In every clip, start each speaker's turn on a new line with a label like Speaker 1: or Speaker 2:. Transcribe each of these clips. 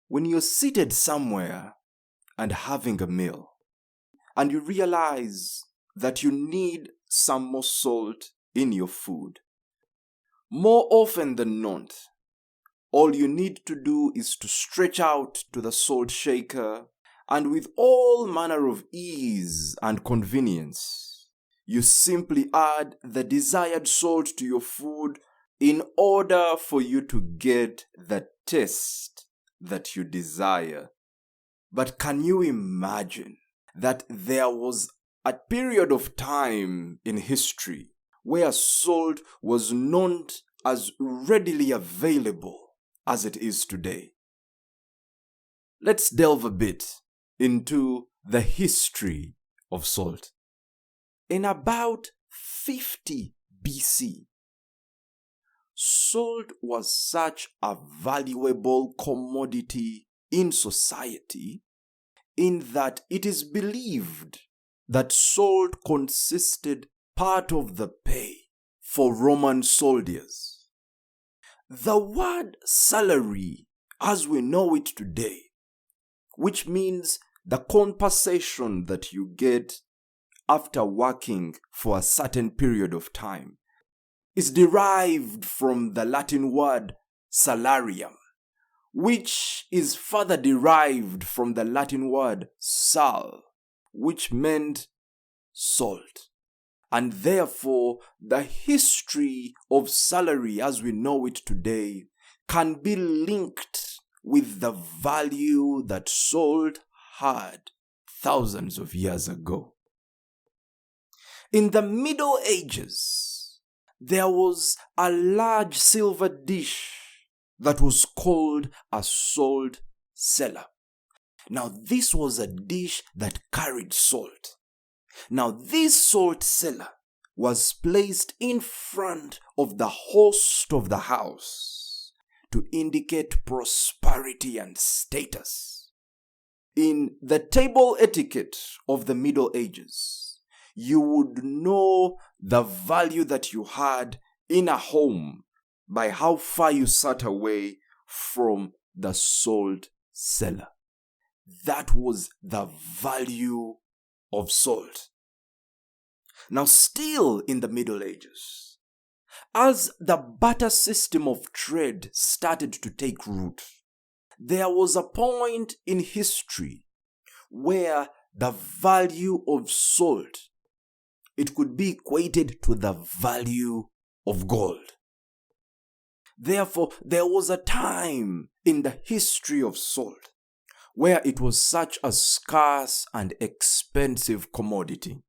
Speaker 1: When you're seated somewhere and having a meal, and you realize that you need some more salt in your food, more often than not, all you need to do is to stretch out to the salt shaker, and with all manner of ease and convenience, you simply add the desired salt to your food in order for you to get the taste that you desire. But can you imagine that there was a period of time in history where salt was not as readily available as it is today? Let's delve a bit into the history of salt. In about 50 BC, salt was such a valuable commodity in society in that it is believed that salt consisted part of the pay for Roman soldiers. The word salary, as we know it today, which means the compensation that you get after working for a certain period of time, is derived from the Latin word salarium, which is further derived from the Latin word sal, which meant salt. And therefore, the history of salary as we know it today can be linked with the value that salt had thousands of years ago. In the Middle Ages, there was a large silver dish that was called a salt cellar. Now, this was a dish that carried salt. Now, this salt cellar was placed in front of the host of the house to indicate prosperity and status. In the table etiquette of the Middle Ages, you would know the value that you had in a home by how far you sat away from the salt cellar. That was the value of salt. Now, still in the Middle Ages, as the barter system of trade started to take root, there was a point in history where the value of salt, it could be equated to the value of gold. Therefore, there was a time in the history of salt where it was such a scarce and expensive commodity.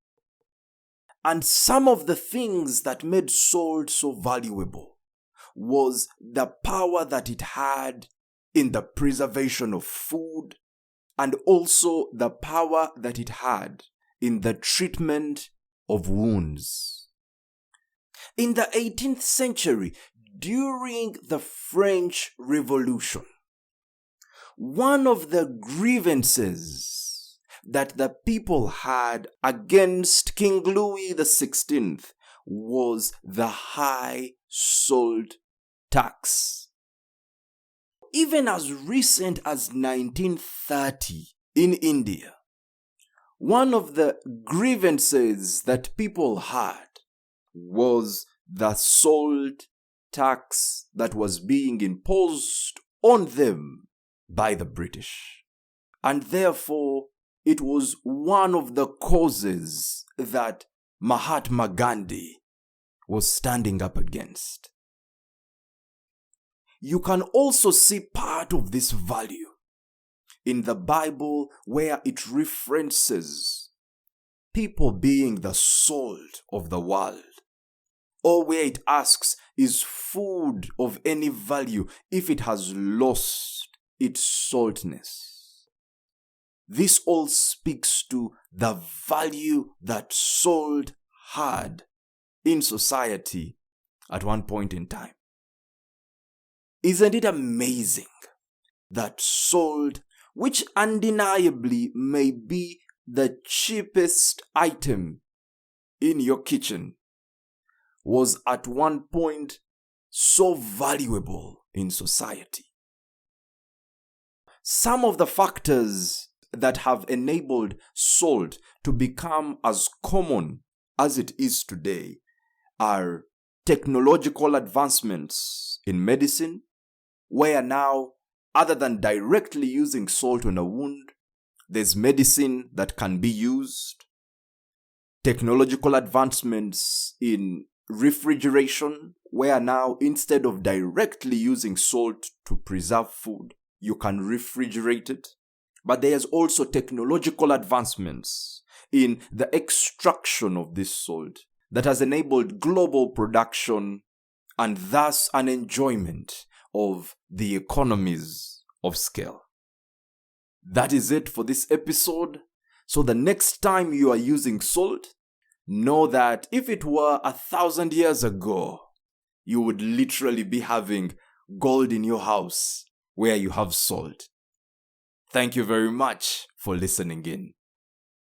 Speaker 1: And some of the things that made salt so valuable was the power that it had in the preservation of food, and also the power that it had in the treatment of wounds. In the 18th century, during the French Revolution, one of the grievances that the people had against King Louis XVI was the high salt tax. Even as recent as 1930 in India, one of the grievances that people had was the salt tax that was being imposed on them by the British. And therefore, it was one of the causes that Mahatma Gandhi was standing up against. You can also see part of this value in the Bible where it references people being the salt of the world, or where it asks, is food of any value if it has lost its saltness? This all speaks to the value that salt had in society at one point in time. Isn't it amazing that salt, which undeniably may be the cheapest item in your kitchen, was at one point so valuable in society? some of the factors that have enabled salt to become as common as it is today are technological advancements in medicine, where now, other than directly using salt on a wound, there's medicine that can be used. Technological advancements in refrigeration, where now instead of directly using salt to preserve food, you can refrigerate it. But there's also technological advancements in the extraction of this salt that has enabled global production and thus an enjoyment of the economies of scale. That is it for this episode. So the next time you are using salt, know that if it were 1,000 years ago, you would literally be having gold in your house where you have salt. Thank you very much for listening in.